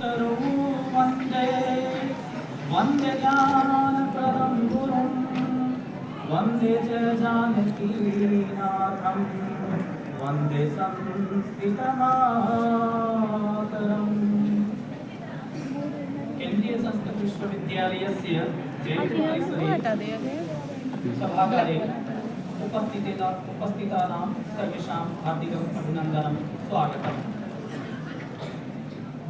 वन्दे वन्दे ज्ञानप्रदं गुरुं वन्दे च जानकीनाथं वन्दे संस्कृतमातरम्। केंद्रीय संस्कृत विश्वविद्यालयस्य जयपुर परिसरे सभागारे उपस्थितानां सर्वेषां हार्दिकम् अभिनन्दनं स्वागतम्।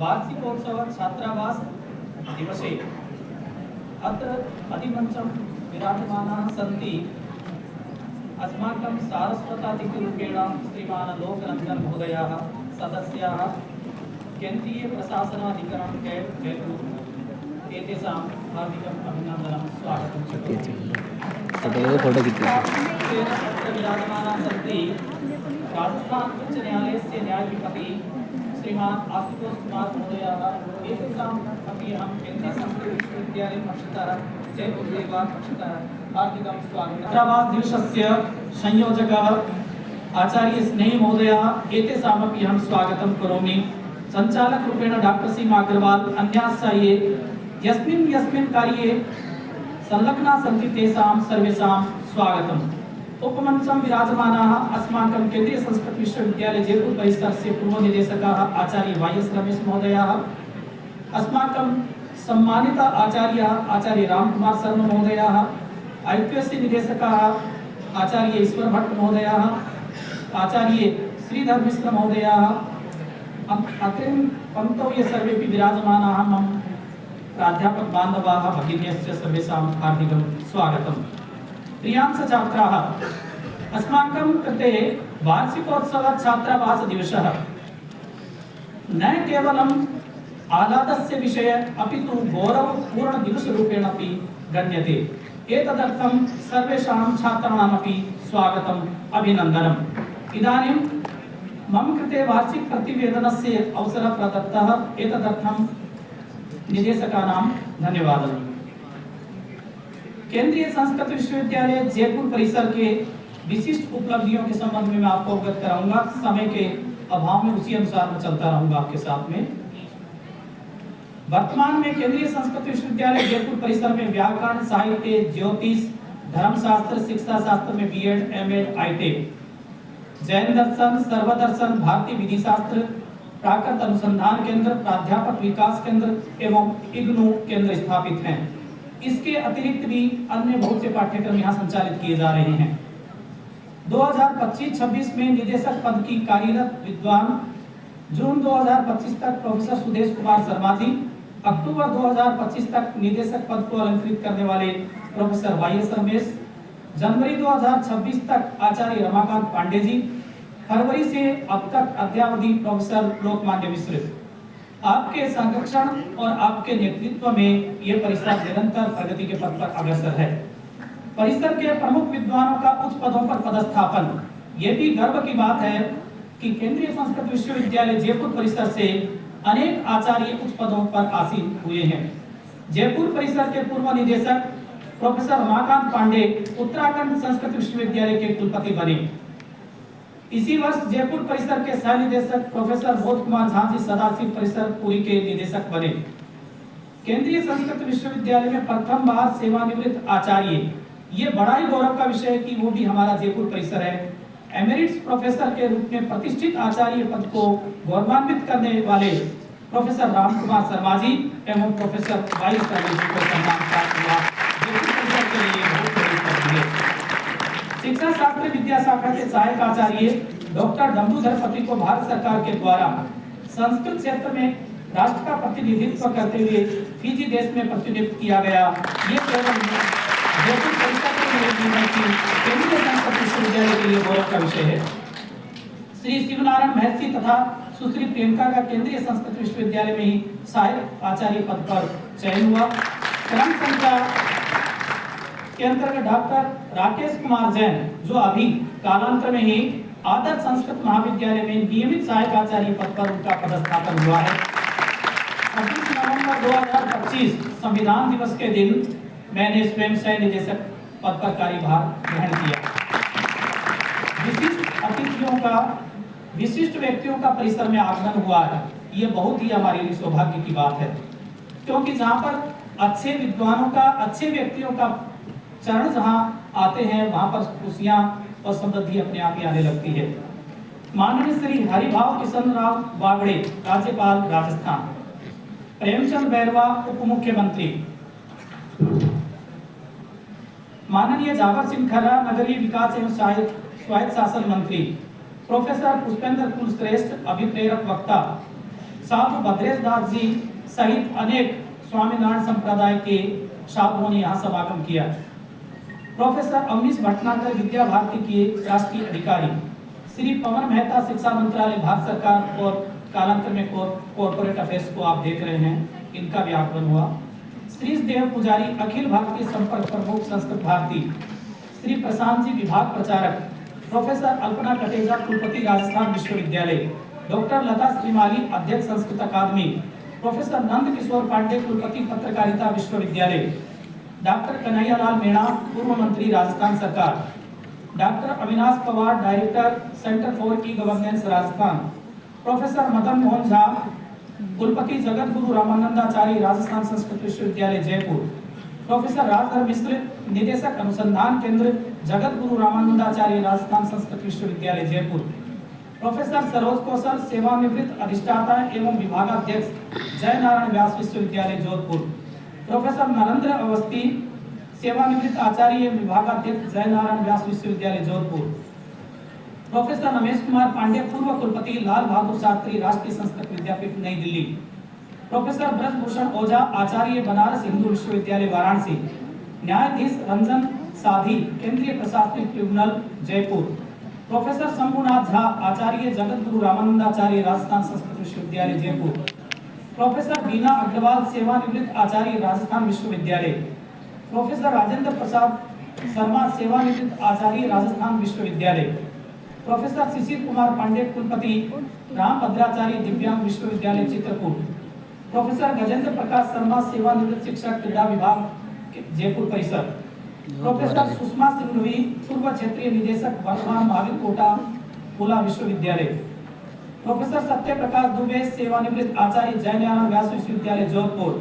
वार्षिकोत्सव छात्रावास दिवसे अत्र अधिमञ्चं विराजमानाः सन्ति अस्माकं सारस्वतातिथिरूपेण श्रीमान् लोकरञ्जन महोदयाः, सदस्याः, केन्द्रीय प्रशासनाधिकरण जयपुर एतेषां हार्दिकम् अभिनन्दनं स्वागतं च विराजमानाः सन्ति राजस्थान उच्च न्यायालयस्य न्यायविपति श्रीमान् आशुतोष कुमार महोदयाः, एतेषाम् अपि अहं केन्द्रीय संस्कृत विश्वविद्यालय पक्षतः जयपुर विभाग पक्षतः हार्दिकं स्वागतं। छात्रावास दिवसस्य संयोजकः आचार्य स्नेही महोदयाः, एतेषामपि अहं स्वागतं करोमि। संचालक रूपेण डॉक्टर सीमा अग्रवाल, अन्याश्च ये यस्मिन् कार्ये संलग्ना सन्ति तेषां सर्वेषां स्वागतम्। उपमञ्चं विराजमानाः अस्माकं केन्द्रीय संस्कृत विश्वविद्यालय जयपुर परिसरस्य पूर्व निदेशकाः आचार्य वाईएस रमेश महोदयाः, अस्माकं सम्मानित आचार्यः आचार्य रामकुमार शर्मा महोदयाः, आईपीएससी निदेशकाः आचार्य ईश्वर भट्ट महोदयाः, आचार्य श्रीधर मिश्र महोदयाः, अग्रिम पंक्तौ ये सर्वेपि विराजमानाः मम प्राध्यापक बान्धवाः भगिन्यश्च सर्वेषां हार्दिकं स्वागतम्। प्रियांश छात्राः, अस्माकं कृते वार्षिकोत्सव छात्रावास दिवसः न केवलम् आह्लादस्य विषय अपि तु गौरवपूर्ण दिवसरूपेण अपि गण्यते। एतदर्थं सर्वेषां छात्राणामपि स्वागतम् अभिनन्दनम्। इदानीं मम कृते वार्षिक प्रतिवेदनस्य अवसरः प्रदत्तः, एतदर्थं निदेशकानां धन्यवादः। केंद्रीय संस्कृत विश्वविद्यालय जयपुर परिसर के विशिष्ट उपलब्धियों के संबंध में मैं आपको अवगत कराऊंगा। समय के अभाव में उसी अनुसार मैं चलता रहूंगा आपके साथ में। वर्तमान में केंद्रीय संस्कृत विश्वविद्यालय जयपुर परिसर में व्याकरण, साहित्य, ज्योतिष, धर्मशास्त्र, शिक्षा शास्त्र में बीएड, एमएड, आईटेक, जैन दर्शन, सर्वदर्शन, भारतीय विधि शास्त्र, प्राकृत अनुसंधान केंद्र, प्राध्यापक विकास केंद्र एवं इग्नू केंद्र स्थापित हैं। इसके अतिरिक्त भी अन्य बहुत से पाठ्यक्रम यहाँ संचालित किए जा रहे हैं। 2025-26 में निदेशक पद की कार्यरत विद्वान जून 2025 तक प्रोफेसर सुदेश कुमार शर्मा जी, अक्टूबर 2025 तक निदेशक पद को अलंकृत करने वाले प्रोफेसर वाईएस रमेश, जनवरी 2026 तक आचार्य रमाकांत पांडे जी, फरवरी से अब तक अद्यावधि प्रोफेसर लोकमान्य मिश्र। आपके संरक्षण और आपके नेतृत्व में यह परिसर निरंतर प्रगति के पथ पर अग्रसर है। परिसर के प्रमुख विद्वानों का उच्च पदों पर पदस्थापन, यह भी गर्व की बात है कि केंद्रीय संस्कृत विश्वविद्यालय जयपुर परिसर से अनेक आचार्य उच्च पदों पर आसीन हुए हैं। जयपुर परिसर के पूर्व निदेशक प्रोफेसर रमाकांत पांडे उत्तराखंड संस्कृत विश्वविद्यालय के कुलपति बने। इसी वर्ष जयपुर परिसर के सह निदेशक प्रोफेसर बोध कुमार झा जी सदाशिव परिसर पुरी के निदेशक बने। केंद्रीय संस्कृत विश्वविद्यालय में प्रथम बार सेवानिवृत्त आचार्य, ये बड़ा ही गौरव का विषय है कि वो भी हमारा जयपुर परिसर है। एमेरिट्स प्रोफेसर के रूप में प्रतिष्ठित आचार्य पद को गौरवान्वित करने वाले प्रोफेसर रामकुमार शर्मा जी एवं प्रोफेसर वाईएस रमेश जी को सम्मान प्राप्त हुआ। जयपुर परिसर के लिए बहुत बड़ी उपलब्धि है। शिक्षा शास्त्र विद्या शाखा के सहायक आचार्य डॉक्टर डम्बूधर पति को भारत सरकार के द्वारा संस्कृत क्षेत्र में राष्ट्र का प्रतिनिधित्व करते हुए फिजी देश में प्रतिनियुक्त किया गया। ये केवल जयपुर परिसर के लिए नहीं बल्कि केंद्रीय संस्कृत विश्वविद्यालय के लिए गौरव का विषय है। श्री शिवनारायण महर्षि तथा सुश्री प्रियंका का केंद्रीय संस्कृत विश्वविद्यालय में ही सहायक आचार्य पद पर चयन हुआ। क्रम संख्या के अंतर्गत डॉक्टर राकेश कुमार जैन, जो अभी कालांतर में ही आदर्श संस्कृत महाविद्यालय में नियमित सहायक आचार्य पद पर उनका पदस्थापन हुआ है। 26 नवंबर 2025 संविधान दिवस के दिन मैंने स्वयं सह निदेशक पद पर कार्यभार ग्रहण किया। विशिष्ट अतिथियों का, विशिष्ट व्यक्तियों का परिसर में आगमन हुआ है। ये बहुत ही हमारे लिए सौभाग्य की बात है, क्योंकि जहाँ पर अच्छे विद्वानों का, अच्छे व्यक्तियों का चरण जहाँ आते हैं, वहाँ पर खुशियाँ और समृद्धि अपने आप ही आने लगती है। माननीय श्री हरिभाव किशन राव बागड़े, राज्यपाल राजस्थान। प्रेमचंद बैरवा, उप मुख्यमंत्री। माननीय जावर सिंह खर्रा, नगरीय विकास एवं स्वायत्त शासन मंत्री। प्रोफेसर पुष्पेंद्र कुलश्रेष्ठ, अभिप्रेरक वक्ता। साधु भद्रेश दास जी सहित अनेक स्वामीनारायण संप्रदाय के साधुओं ने यहाँ समागम किया। प्रोफेसर अवनीश भटनागर, विद्या भारती के राष्ट्रीय अधिकारी। श्री पवन मेहता, शिक्षा मंत्रालय भारत सरकार और कालांतर में कॉर्पोरेट अफेयर्स को आप देख रहे हैं, इनका भी आगमन हुआ। श्री देव पुजारी, अखिल भारतीय संपर्क प्रमुख, संस्कृत भारती। श्री प्रशांत जी, विभाग प्रचारक। प्रोफेसर अल्पना कटेजा, कुलपति, राजस्थान विश्वविद्यालय। डॉक्टर लता श्रीमाली, अध्यक्ष, संस्कृत अकादमी। प्रोफेसर नंद किशोर पांडे, कुलपति, पत्रकारिता विश्वविद्यालय। डॉक्टर कन्हैयालाल मीणा, पूर्व मंत्री, राजस्थान सरकार। Doctor Avinash Pawar, director, centre for e governance, Rajasthan. Professor Madan Mohan Jha, कुलपति, जगत गुरु रामानंदाचार्य, राजस्थान संस्कृत विश्वविद्यालय, जयपुर। प्रोफेसर राजधर मिश्र, निदेशक, अनुसंधान केंद्र, जगत गुरु रामानंदाचार्य, राजस्थान संस्कृत विश्वविद्यालय, जयपुर। प्रोफेसर सरोज कौशल, सेवानिवृत्त अधिष्ठाता एवं विभागाध्यक्ष, जय नारायण व्यास विश्वविद्यालय, जोधपुर। प्रोफेसर नरेंद्र अवस्थी, सेवानिवृत्त आचार्य एवं विभागाध्यक्ष, जय नारायण व्यास विश्वविद्यालय, जोधपुर। प्रोफेसर रमेश कुमार पांडे, पूर्व कुलपति, लाल बहादुर शास्त्री राष्ट्रीय संस्कृत विद्यापीठ, नई दिल्ली। प्रोफेसर ब्रजभूषण ओझा, आचार्य, बनारस हिंदू विश्वविद्यालय, वाराणसी। न्यायाधीश रंजन साधी, केंद्रीय प्रशासनिक ट्रिब्यूनल, जयपुर। प्रोफेसर शंभुनाथ झा, आचार्य, जगत गुरु रामानंदाचार्य, राजस्थान संस्कृत विश्वविद्यालय, जयपुर। प्रोफेसर बीना अग्रवाल, सेवानिवृत्त आचार्य, राजस्थान विश्वविद्यालय। प्रोफेसर राजेंद्र प्रसाद शर्मा, सेवानिवृत्त आचार्य, राजस्थान विश्वविद्यालय। प्रोफेसर शिशिर कुमार पांडे, कुलपति, रामभद्राचार्य दिव्यांग विश्वविद्यालय, चित्रकूट। प्रोफेसर गजेंद्र प्रकाश शर्मा, सेवानिवृत्त शिक्षक, क्रीड़ा विभाग, जयपुर परिसर। प्रोफेसर सुषमा सिंघवी, पूर्व क्षेत्रीय निदेशक, वर्तमान महावीर कोटा, पुला विश्वविद्यालय। प्रोफेसर सत्य प्रकाश दुबे, सेवानिवृत्त आचार्य, जय नारायण व्यास विश्वविद्यालय, जोधपुर।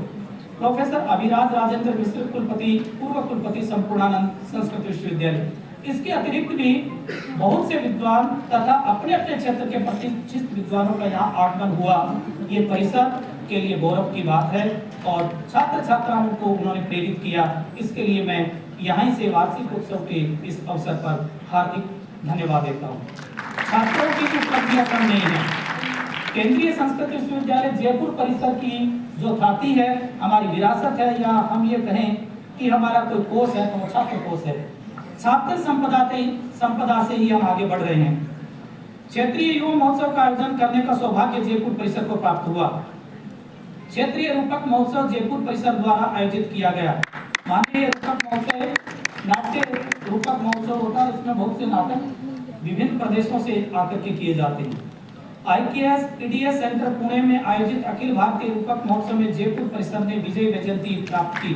प्रोफेसर अभिराज राजेंद्र मिश्र, कुलपति, पूर्व कुलपति, संपूर्णानंद संस्कृत विश्वविद्यालय। इसके अतिरिक्त भी बहुत से विद्वान तथा अपने अपने क्षेत्र के प्रतिष्ठित विद्वानों का यहाँ आगमन हुआ। ये परिसर के लिए गौरव की बात है और छात्र छात्राओं को उन्होंने प्रेरित किया। इसके लिए मैं यहीं से वार्षिक उत्सव के इस अवसर पर हार्दिक धन्यवाद देता हूँ। छात्रों की उपलब्धियां कम नहीं है। केंद्रीय संस्कृत विश्वविद्यालय जयपुर परिसर की जो ख्याति है, हमारी विरासत है, या हम ये कहें कि हमारा कोई कोष है तो छात्र कोष है। छात्र संपदा से ही हम आगे बढ़ रहे हैं। क्षेत्रीय युवा महोत्सव का आयोजन करने का सौभाग्य जयपुर परिसर को प्राप्त हुआ। क्षेत्रीय रूपक महोत्सव जयपुर परिसर द्वारा आयोजित किया गया। माननीय रूपक महोत्सव नाट्य रूपक महोत्सव होता है, उसमें बहुत से नाटक विभिन्न प्रदेशों से आकर के किए जाते हैं। IKS EDS सेंटर पुणे में आयोजित अखिल भारतीय रूपक महोत्सव में जयपुर परिसर ने विजय वैजयंती प्राप्त की।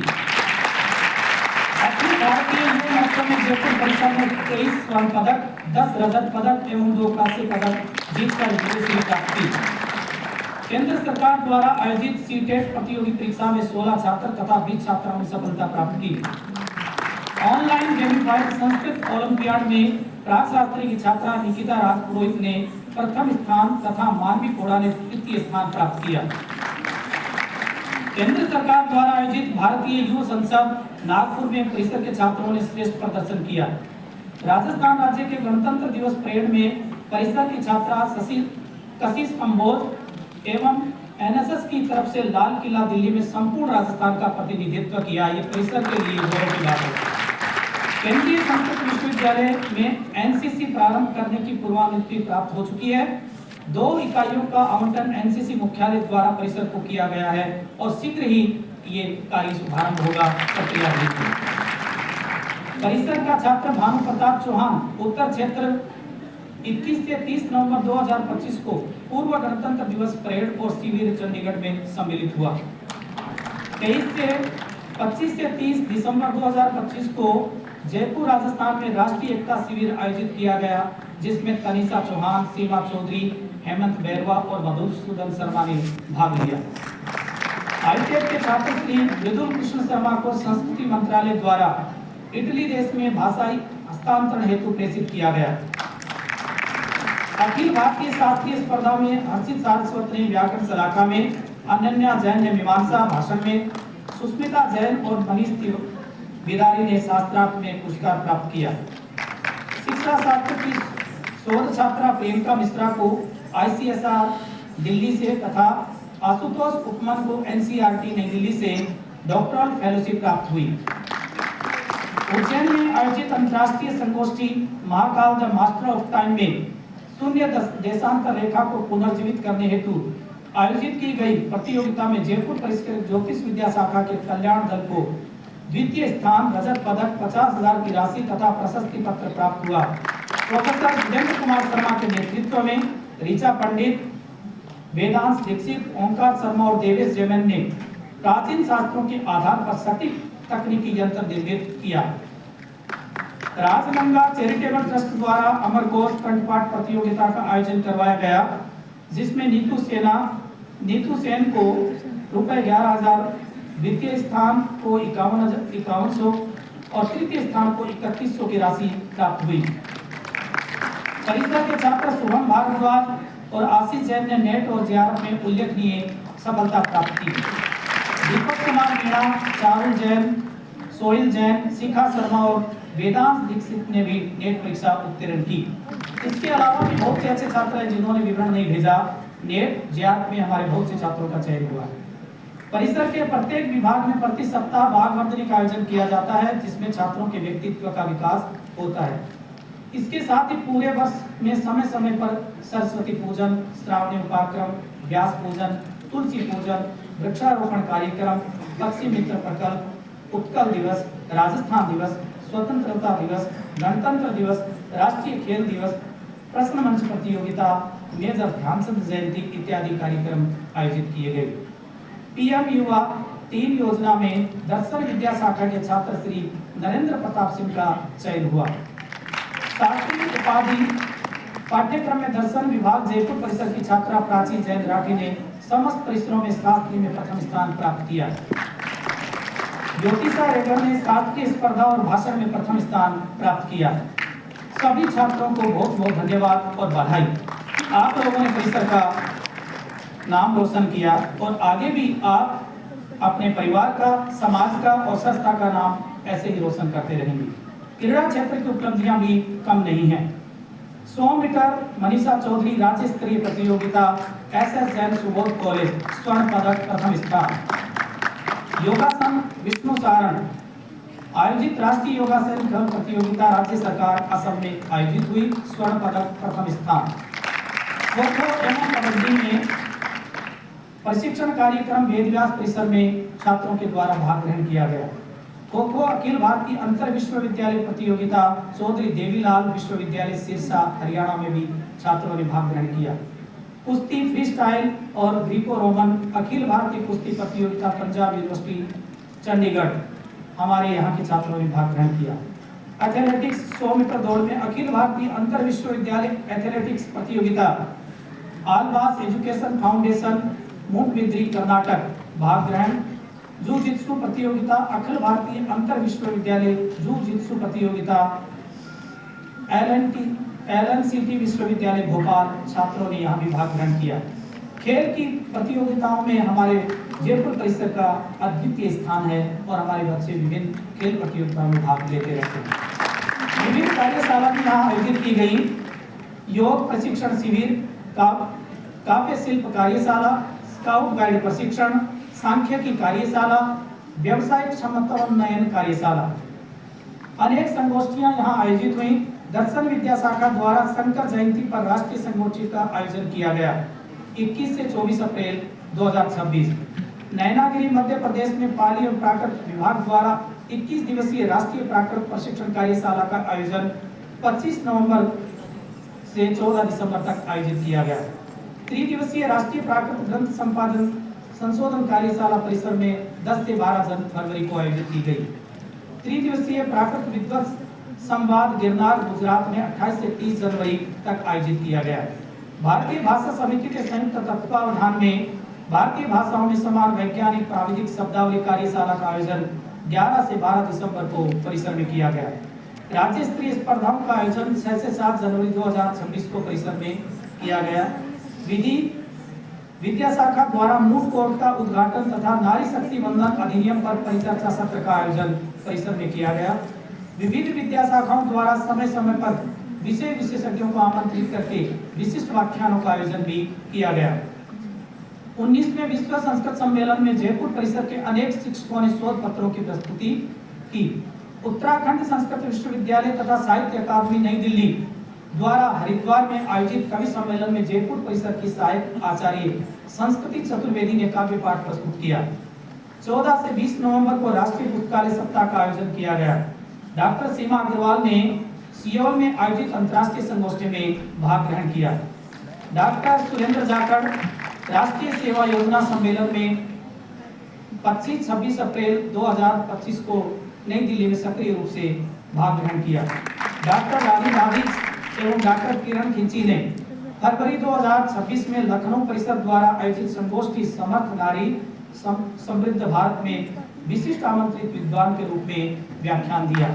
अखिल भारतीय युवा महोत्सव में जयपुर परिसर ने 23 स्वर्ण पदक, 10 रजत पदक एवं 2 कांस्य पदक जीतकर विजय प्राप्त की। केंद्र सरकार द्वारा आयोजित सीटेट प्रतियोगी परीक्षा में 16 छात्र तथा 20 छात्राओं ने सफलता प्राप्त की। ऑनलाइन गेमिफाइड संस्कृत ओलंपियाड में प्राकशास्त्री की छात्रा निकिता राजपुरोहित ने प्रथम स्थान तथा मानवी कोड़ा ने तृतीय स्थान प्राप्त किया। केंद्र सरकार द्वारा आयोजित भारतीय युवा संसद नागपुर में परिसर के छात्रों ने श्रेष्ठ प्रदर्शन किया। राजस्थान राज्य के गणतंत्र दिवस परेड में परिसर की छात्रा कशिश अंबोज एवं NSS की तरफ से लाल किला दिल्ली में संपूर्ण राजस्थान का प्रतिनिधित्व किया। ये परिसर के लिए गौरव की बात है। केंद्रीय संस्कृत विश्वविद्यालय में NCC प्रारंभ करने की पूर्वानुमति प्राप्त हो चुकी है। 2 इकाइयों का आवंटन NCC मुख्यालय द्वारा परिसर को किया गया है और शीघ्र ही ये कार्य शुभारंभ होगा। प्रक्रिया परिसर का छात्र भानु प्रताप चौहान उत्तर क्षेत्र 21 से 30 नवंबर 2025 को पूर्व गणतंत्र दिवस परेड और शिविर चंडीगढ़ में सम्मिलित हुआ। 25 से 30 दिसंबर 2025 को जयपुर राजस्थान में राष्ट्रीय एकता शिविर आयोजित किया गया, जिसमें तनिषा चौहान, सीमा चौधरी, हेमंत बैरवा और मधुसूदन शर्मा ने भाग लिया। आईटेक के छात्र श्री मृदुल कृष्ण शर्मा को संस्कृति मंत्रालय द्वारा इटली देश में भाषाई हस्तांतरण हेतु प्रेषित किया गया। अखिल भारतीय शास्त्रीय स्पर्धा में हर्षित सारस्वत ने व्याकरण शलाका में, अनन्या जैन ने मीमांसा भाषण में, सुष्मिता जैन और मनीष बिदारी ने शास्त्रार्थ में पुरस्कार प्राप्त किया। शिक्षा शास्त्र की शोध छात्रा प्रियंका मिश्रा को आईसीएसआर दिल्ली से तथा आशुतोष उपमन को एनसीईआरटी नई दिल्ली से डॉक्टरल फेलोशिप प्राप्त हुई। उज्जैन में आयोजित अंतर्राष्ट्रीय संगोष्ठी Mahakal the master of time में शून्य देशांतर रेखा को पुनर्जीवित करने हेतु आयोजित की गई प्रतियोगिता में जयपुर परिष्कृत ज्योतिष विद्या शाखा के कल्याण दल को द्वितीय स्थान, रजत पदक, 50,000 की राशि तथा प्रशस्ति पत्र प्राप्त हुआ। प्रोफेसर वीरेंद्र कुमार शर्मा के नेतृत्व में ऋचा पंडित, वेदांश दीक्षित, ओंकार शर्मा और देवेश जैन ने प्राचीन शास्त्रों के आधार पर सटीक तकनीकी यंत्र निर्मित किया। राजगंगा चैरिटेबल ट्रस्ट द्वारा अमरकोश कंठपाठ प्रतियोगिता का आयोजन करवाया गया, जिसमें नीतू सेन को ₹11,000, द्वितीय स्थान को 5100 और तृतीय स्थान को 3100 की राशि प्राप्त हुई। परिसर के छात्र शुभम भारद्वाज और आशीष जैन ने नेट और जेआरएफ में उल्लेखनीय सफलता प्राप्त की। दीपक कुमार मीणा, चारुल जैन, सोहिल जैन, शिखा शर्मा और वेदांश दीक्षित ने भी नेट परीक्षा उत्तीर्ण की। इसके अलावा भी बहुत से अच्छे छात्र हैं जिन्होंने विवरण नहीं भेजा। नेट जेआरएफ में हमारे बहुत से छात्रों का चयन हुआ। परिसर के प्रत्येक विभाग में प्रति सप्ताह भागवर्धनी का आयोजन किया जाता है, जिसमें छात्रों के व्यक्तित्व का विकास होता है। इसके साथ ही पूरे वर्ष में समय समय पर सरस्वती पूजन, श्रावणी उपाक्रम, व्यास पूजन, तुलसी पूजन, वृक्षारोपण कार्यक्रम, पक्षी मित्र प्रकल्प, उत्कल दिवस, राजस्थान दिवस, स्वतंत्रता दिवस, गणतंत्र दिवस, राष्ट्रीय खेल दिवस, प्रश्न मंच प्रतियोगिता, मेजर ध्यानचंद जयंती इत्यादि कार्यक्रम आयोजित किए गए। पीएम युवा 3 योजना में दर्शन विद्या शाखा के छात्र श्री नरेंद्र प्रताप सिंह का चयन हुआ। शास्त्री उपाधि पाठ्यक्रम में दर्शन विभाग जयपुर परिसर की छात्रा प्राची जैन राठी ने समस्त परिसरों में शास्त्री में प्रथम स्थान प्राप्त किया। ज्योतिषा रेगर ने शास्त्रीय स्पर्धा और भाषण में प्रथम स्थान प्राप्त किया। सभी छात्रों को बहुत बहुत धन्यवाद और बधाई। आप लोगों ने परिसर का नाम रोशन किया और आगे भी आप अपने परिवार का, समाज का और संस्था का नाम ऐसे ही रोशन करते रहेंगे। क्रीड़ा क्षेत्र की उपलब्धियां भी कम नहीं हैं। 100 मीटर मनीषा चौधरी राज्य स्तरीय प्रतियोगिता एसएस जैन सुबोध कॉलेज, स्वर्ण पदक प्रथम स्थान। योगासन विष्णु सारण आयोजित राष्ट्रीय योगासन खेल प्रतियोगिता राज्य सरकार असम में आयोजित हुई, स्वर्ण पदक प्रथम स्थान। खो-खो एवं कबड्डी में प्रशिक्षण कार्यक्रम वेदव्यास परिसर में छात्रों के द्वारा भाग ग्रहण किया गया। खो-खो अखिल भारतीय अंतर विश्वविद्यालय प्रतियोगिता चौधरी देवीलाल विश्वविद्यालय सिरसा हरियाणा में भी छात्रों ने भाग ग्रहण किया। कुश्ती फ्री स्टाइल और ग्रीको रोमन अखिल भारतीय कुश्ती प्रतियोगिता पंजाब यूनिवर्सिटी चंडीगढ़ हमारे यहाँ के छात्रों ने भाग ग्रहण किया। एथलेटिक्स 100 मीटर दौड़ में अखिल भारतीय अंतर विश्वविद्यालय एथलेटिक्स प्रतियोगिता आलवास एजुकेशन फाउंडेशन मूडबिद्री कर्नाटक भाग ग्रहण। जूजित्सु प्रतियोगिता अखिल भारतीय अंतर विश्वविद्यालय जूजित्सु प्रतियोगिता एलएनसीटी विश्वविद्यालय भोपाल छात्रों ने यहाँ भी भाग ग्रहण किया। खेल की प्रतियोगिताओं में हमारे जयपुर परिसर का अद्वितीय स्थान है और हमारे बच्चे विभिन्न खेल प्रतियोगिताओं में भाग लेते रहते हैं। विभिन्न कार्यशाला भी यहाँ आयोजित की गई। योग प्रशिक्षण शिविर, काव्य शिल्प कार्यशाला, स्काउट गाइड प्रशिक्षण, सांख्यिकी कार्यशाला, व्यवसायिक क्षमतान्वयन कार्यशाला। अनेक संगोष्ठियां यहाँ आयोजित हुई। दर्शन विद्या शाखा द्वारा शंकर जयंती पर राष्ट्रीय संगोष्ठी का आयोजन किया गया 21 से 24 अप्रैल 2026। नैनागिरी मध्य प्रदेश में पाली और प्राकृत विभाग द्वारा 21 दिवसीय राष्ट्रीय प्राकृत प्रशिक्षण कार्यशाला का आयोजन 25 नवंबर से 14 दिसंबर तक आयोजित किया गया। 3 दिवसीय राष्ट्रीय प्राकृत ग्रंथ संपादन संशोधन कार्यशाला परिसर में 10 से 12 फरवरी को आयोजित की गई। 3 दिवसीय प्राकृत विद्वत संवाद गिरनार गुजरात में 28 से 30 जनवरी तक आयोजित किया गया। भारतीय भाषा समिति के संयुक्त तत्वावधान में भारतीय भाषाओं में समान वैज्ञानिक प्राविधिक शब्दावली कार्यशाला का आयोजन 11 से 12 दिसंबर को परिसर में किया गया। राज्य स्तरीय स्पर्धाओं का आयोजन 6 से 7 जनवरी 2026 को परिसर में किया गया। विधि विद्या शाखा द्वारा मूड कोर्ट का उद्घाटन तथा नारी शक्ति वंदन अधिनियम पर परिचर्चा सत्र का आयोजन परिसर में किया गया। विविध विद्या शाखाओं द्वारा समय समय पर विषय विशेषज्ञों को आमंत्रित करके विशिष्ट व्याख्यानों का आयोजन भी किया गया। 19वें विश्व संस्कृत सम्मेलन में जयपुर परिसर के अनेक शिक्षकों ने शोध पत्रों की प्रस्तुति की। उत्तराखंड संस्कृत विश्वविद्यालय तथा साहित्य अकादमी नई दिल्ली द्वारा हरिद्वार में आयोजित कवि सम्मेलन में जयपुर परिसर की सहायक आचार्य संस्कृति चतुर्वेदी ने काव्य पाठ प्रस्तुत किया। 14 से 20 नवंबर को राष्ट्रीय पुस्तकालय सप्ताह का आयोजन किया गया। डॉक्टर सीमा अग्रवाल ने सियोल में आयोजित अंतर्राष्ट्रीय संगोष्ठी में भाग ग्रहण किया। डॉक्टर सुरेंद्र जाखड़ राष्ट्रीय सेवा योजना सम्मेलन में 25-26 अप्रैल 2025 को नई दिल्ली में सक्रिय रूप से भाग ग्रहण किया। डॉक्टर रानी दाविज एवं डॉक्टर किरण खिंची ने फरवरी 2026 में लखनऊ परिसर द्वारा आयोजित संगोष्ठी समर्थ नारी समृद्ध भारत में विशिष्ट आमंत्रित विद्वान के रूप में व्याख्यान दिया।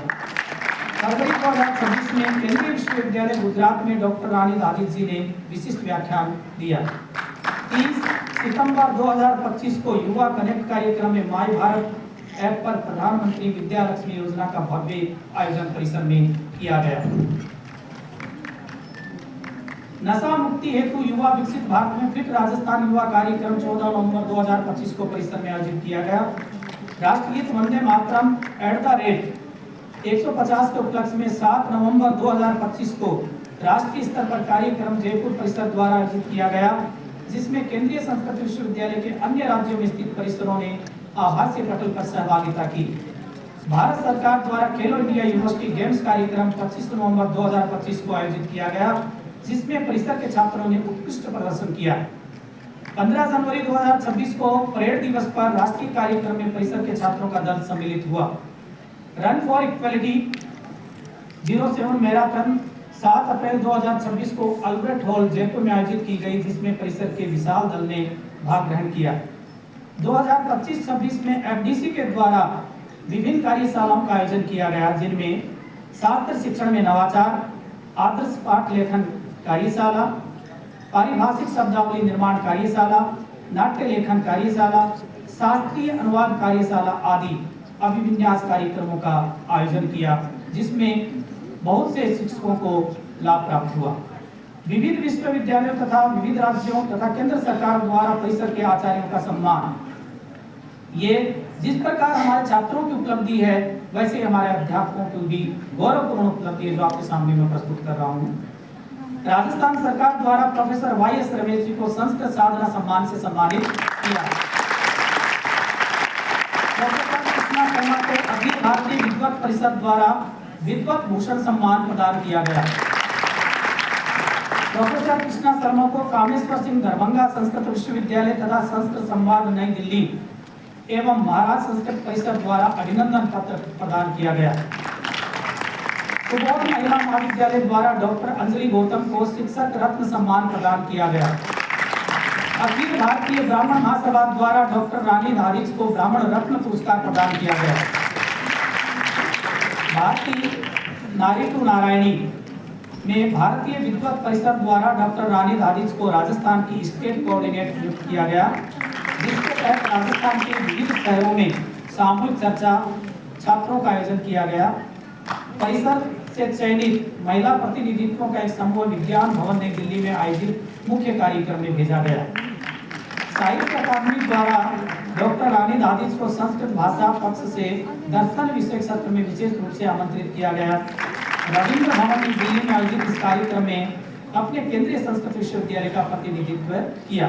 फरवरी 2026 में केंद्रीय विश्वविद्यालय गुजरात में डॉक्टर रानी दाविज जी ने विशिष्ट व्याख्यान दिया। 30 सितंबर 2025 को युवा कनेक्ट कार्यक्रम में माई भारत ऐप पर प्रधानमंत्री विद्या लक्ष्मी योजना का भव्य आयोजन परिसर में किया गया। नशा मुक्ति हेतु युवा विकसित भारत में फिट राजस्थान युवा कार्यक्रम 14 नवंबर 2025 को परिसर में आयोजित किया गया। राष्ट्रगीत वंदे मातरम @ 150 के उपलक्ष्य में 7 नवंबर 2025 को राष्ट्रीय स्तर पर कार्यक्रम जयपुर परिसर द्वारा आयोजित किया गया, जिसमें केंद्रीय संस्कृत विश्वविद्यालय के अन्य राज्यों में स्थित परिसरों ने आभासी पटल पर सहभागिता की। भारत सरकार द्वारा खेलो इंडिया यूनिवर्सिटी गेम्स कार्यक्रम 25 नवंबर 2025 को आयोजित किया गया, जिसमें परिसर के छात्रों ने उत्कृष्ट प्रदर्शन किया। 15 जनवरी 2026 को परेड दिवस पर राष्ट्रीय कार्यक्रम में परिसर के छात्रों का दल सम्मिलित हुआ। रन फॉर इक्वलिटी 07 मैराथन 7 अप्रैल 2026 को अल्बर्ट हॉल जयपुर में आयोजित की गई, जिसमें परिसर के विशाल दल ने भाग ग्रहण किया। 2025-26 में एफडीसी के द्वारा विभिन्न कार्यशालाओं का आयोजन किया गया, जिनमें शास्त्र शिक्षण में नवाचार, आदर्श पाठ लेखन कार्यशाला, पारिभाषिक शब्दावली निर्माण कार्यशाला, नाट्य लेखन कार्यशाला, शास्त्रीय अनुवाद कार्यशाला आदि अभिविन्यास कार्यक्रमों का आयोजन किया, जिसमें बहुत से शिक्षकों को लाभ प्राप्त हुआ। विविध विश्वविद्यालयों तथा विविध राज्यों तथा केंद्र सरकार द्वारा परिसर के आचार्यों का सम्मान, ये जिस प्रकार हमारे छात्रों की उपलब्धि है, वैसे हमारे अध्यापकों की भी गौरवपूर्ण उपलब्धि है, जो आपके सामने मैं प्रस्तुत कर रहा हूँ। राजस्थान सरकार द्वारा प्रोफेसर वाई.एस. रमेश जी को संस्कृत साधना सम्मान से सम्मानित किया। प्रोफेसर कृष्णा शर्मा को अखिल भारतीय विद्वत परिषद द्वारा विद्वत भूषण सम्मान प्रदान किया गया। प्रोफेसर कृष्णा शर्मा को कामेश्वर सिंह दरभंगा संस्कृत विश्वविद्यालय तथा संस्कृत संवाद नई दिल्ली एवं महाराज संस्कृत परिषद द्वारा अभिनंदन पत्र प्रदान किया गया। सुबोध महिला महाविद्यालय द्वारा डॉक्टर अंजलि गौतम को शिक्षक रत्न सम्मान प्रदान किया गया। अखिल भारतीय ब्राह्मण महासभा द्वारा डॉक्टर रानी दाविज को ब्राह्मण रत्न पुरस्कार प्रदान किया गया। भारतीय नारी टू नारायणी में भारतीय विद्वत परिषद द्वारा डॉक्टर रानी दाविज को राजस्थान की स्टेट कोऑर्डिनेटर नियुक्त किया गया, जिसके तहत राजस्थान के विविध शहरों में सामूहिक चर्चा छात्रों का आयोजन किया गया। परिषद से चयनित महिला प्रतिनिधित्वों का एक समूह विज्ञान भवन नई दिल्ली में आयोजित मुख्य कार्यक्रम में भेजा गया। साहित्य अकादमी द्वारा डॉक्टर रानी दाविज को संस्कृत भाषा पक्ष से दर्शन विषय सत्र में विशेष रूप से आमंत्रित किया गया। रविंद्र भवन नई दिल्ली में आयोजित इस कार्यक्रम में अपने केंद्रीय संस्कृत विश्वविद्यालय का प्रतिनिधित्व किया।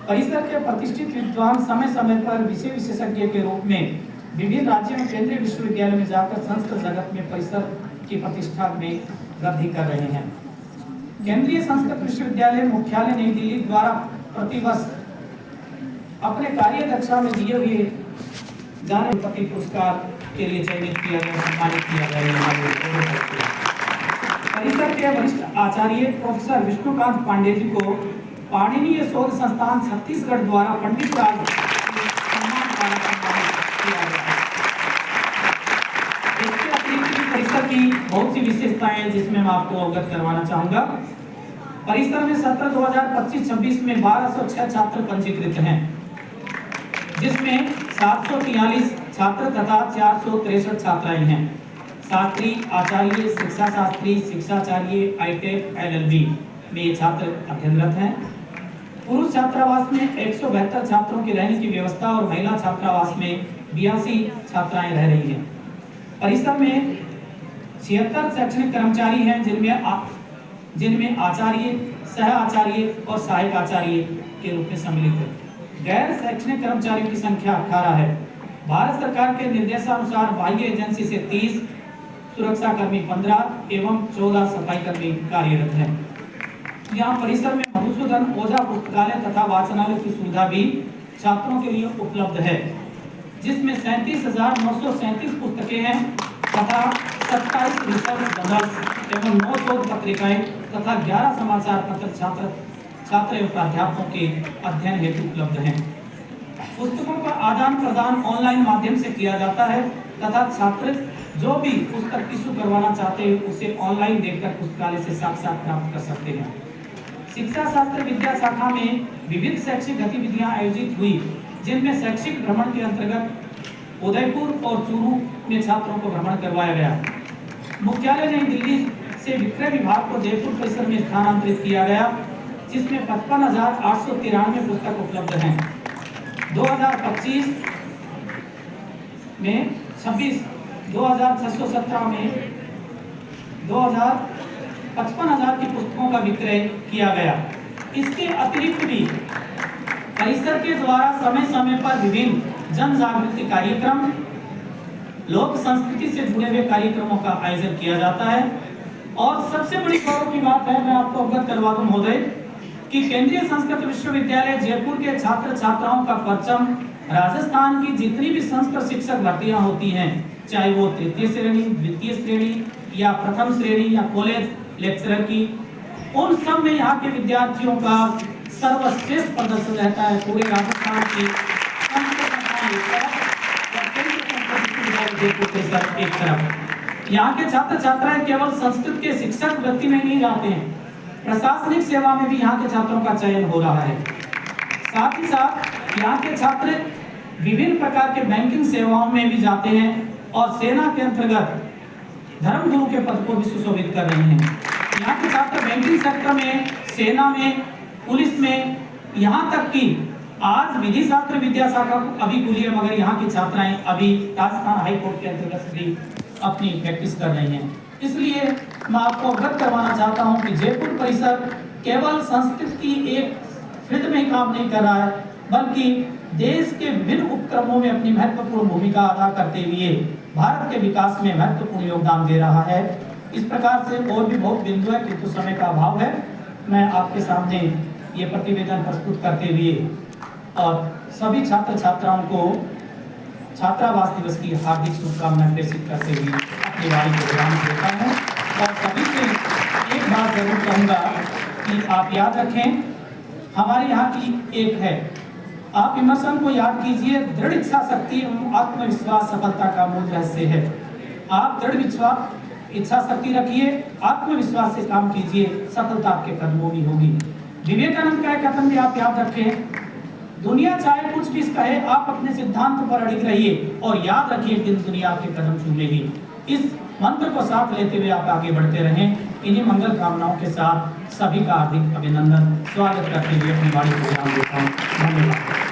परिसर के प्रतिष्ठित विद्वान समय समय पर विषय विशेषज्ञ के रूप में विभिन्न राज्यों में केंद्रीय विश्वविद्यालय में जाकर संस्कृत जगत में परिसर की प्रतिष्ठा में वृद्धि कर रहे हैं। केंद्रीय संस्कृत विश्वविद्यालय मुख्यालय नई दिल्ली द्वारा प्रतिवर्ष अपने कार्य दक्षता में दिए हुए जाने पति पुरस्कार के लिए चयनित किया गया, सम्मानित किया गया। परिसर के वरिष्ठ आचार्य प्रोफेसर विष्णुकांत पांडे जी को पाणिनीय शोध संस्थान छत्तीसगढ़ द्वारा पंडित राज सम्मान द्वारा सम्मानित किया गया। इसके अतिरिक्त भी परिसर की बहुत सी विशेषताएं हैं जिसमें मैं आपको अवगत करवाना चाहूंगा। परिसर में सत्र 2025-26 में 1206 छात्र पंजीकृत हैं, जिसमें 743 छात्र तथा 463 छात्राएं हैं। शास्त्री, आचार्य, शिक्षा शास्त्री, शिक्षाचार्य, आईटेक, एलएलबी में ये छात्र अध्ययनरत हैं। पुरुष छात्रावास में 172 छात्रों के रहने की व्यवस्था और महिला छात्रावास में 82 छात्राएं रह रही हैं। परिसर में 76 शैक्षणिक कर्मचारी हैं, जिनमें आचार्य, सह आचार्य और सहायक आचार्य के रूप में सम्मिलित है। गैर शैक्षणिक कर्मचारियों की संख्या 18 है। भारत सरकार के निर्देशानुसार बाह्य एजेंसी से 30, सुरक्षा कर्मी 15 एवं 14 सफाई कर्मी कार्यरत हैं। यहाँ परिसर में मधुसूदन ओझा पुस्तकालय तथा वाचनालय की सुविधा भी छात्रों के लिए उपलब्ध है, जिसमें 37,937 पुस्तकें हैं तथा 27 रिसर्च जर्नल्स एवं 9 शोध पत्रिकाएं तथा 11 समाचार पत्र छात्र एवं प्राध्यापकों के अध्ययन हेतु उपलब्ध हैं। पुस्तकों का आदान प्रदान ऑनलाइन माध्यम से किया जाता है तथा छात्र जो भी पुस्तक इशू करवाना चाहते हैं उसे ऑनलाइन देखकर पुस्तकालय से साक्षात प्राप्त कर सकते हैं। शिक्षा शास्त्र विद्या शाखा में विविध शैक्षिक गतिविधियां आयोजित हुई, जिनमें शैक्षिक भ्रमण के अंतर्गत उदयपुर और चूरू में छात्रों को भ्रमण करवाया गया। मुख्यालय नई दिल्ली से विक्रय विभाग को जयपुर परिसर में स्थानांतरित किया गया, जिसमें 55,893 पुस्तक उपलब्ध हैं। 2025 में 26, 2617 में 55,000 की पुस्तकों का विक्रय किया गया। इसके अतिरिक्त भी परिसर के द्वारा समय समय पर विभिन्न जन जागृति कार्यक्रम, लोक संस्कृति से जुड़े हुए कार्यक्रमों का आयोजन किया जाता है। और सबसे बड़ी गौरव की बात है, मैं आपको अवगत करवा दूं महोदय, कि केंद्रीय संस्कृत विश्वविद्यालय जयपुर के छात्र छात्राओं का परचम राजस्थान की जितनी भी संस्कृत शिक्षक भर्तियां होती हैं, चाहे वो तृतीय श्रेणी, द्वितीय श्रेणी या प्रथम श्रेणी या कॉलेज लेक्चरर की, उन सब में यहाँ के विद्यार्थियों का सर्वश्रेष्ठ प्रदर्शन रहता है। पूरे राजस्थान की एक तरफ यहाँ के छात्र छात्राएं केवल संस्कृत के शिक्षक वृत्ति में नहीं जाते हैं, प्रशासनिक सेवा में भी यहाँ के छात्रों का चयन हो रहा है। साथ ही साथ यहाँ के छात्र विभिन्न प्रकार के बैंकिंग सेवाओं में भी जाते हैं और सेना के अंतर्गत धर्मगुरु के पद को भी सुशोभित कर रहे हैं। यहाँ के छात्र बैंकिंग सेक्टर में, सेना में, पुलिस में, यहाँ तक कि आज विधि शास्त्र विद्या शाखा अभी खुली है, मगर यहाँ की छात्राएं अभी राजस्थान हाई कोर्ट के अंतर्गत भी अपनी प्रैक्टिस कर रही हैं। इसलिए मैं आपको अवगत करवाना चाहता हूँ कि जयपुर परिसर केवल संस्कृत की एक फील्ड में ही काम नहीं कर रहा है, बल्कि देश के विभिन्न उपक्रमों में अपनी महत्वपूर्ण भूमिका अदा करते हुए भारत के विकास में महत्वपूर्ण योगदान दे रहा है। इस प्रकार से और भी बहुत बिंदु है, किंतु समय का अभाव है। मैं आपके सामने ये प्रतिवेदन प्रस्तुत करते हुए और सभी छात्र छात्राओं को छात्रावास दिवस की हार्दिक शुभकामनाएं प्रेषित करते हुए अपनी वाणी को विराम देता हूँ। और सभी से एक बात जरूर कहूँगा कि आप याद रखें, हमारे यहाँ की एक है, आप विमर्शन को याद कीजिए, दृढ़ इच्छा शक्ति एवं आत्मविश्वास सफलता का मूल रहस्य है। आप दृढ़ इच्छा शक्ति रखिए, आत्मविश्वास से काम कीजिए, सफलता आपके कदमों में होगी। विवेकानंद का एक कथन भी आप याद रखें, दुनिया चाहे कुछ भी कहे, आप अपने सिद्धांत पर अड़िग रहिए और याद रखिए कि दुनिया आपके कदम चूमेगी। इस मंत्र को साथ लेते हुए आप आगे बढ़ते रहें। इन्हीं मंगल कामनाओं के साथ सभी का हार्दिक अभिनंदन, स्वागत करते हुए अपनी वाणी को विराम देता हूं। धन्यवाद।